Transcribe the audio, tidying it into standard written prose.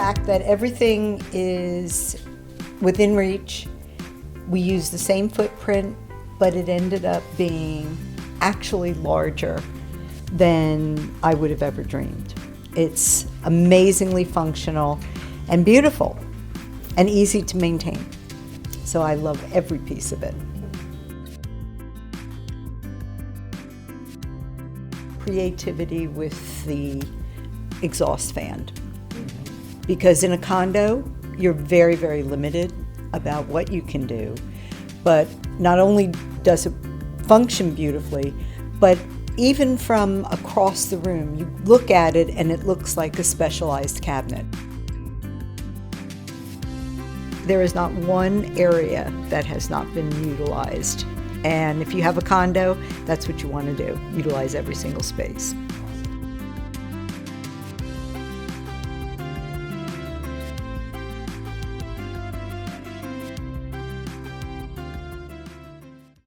fact that everything is within reach. We use the same footprint, but it ended up being actually larger than I would have ever dreamed. It's amazingly functional and beautiful and easy to maintain. So I love every piece of it. Creativity with the exhaust fan. Because in a condo, you're very, very limited about what you can do. But not only does it function beautifully, but even from across the room, you look at it and it looks like a specialized cabinet. There is not one area that has not been utilized. And if you have a condo, that's what you want to do, utilize every single space.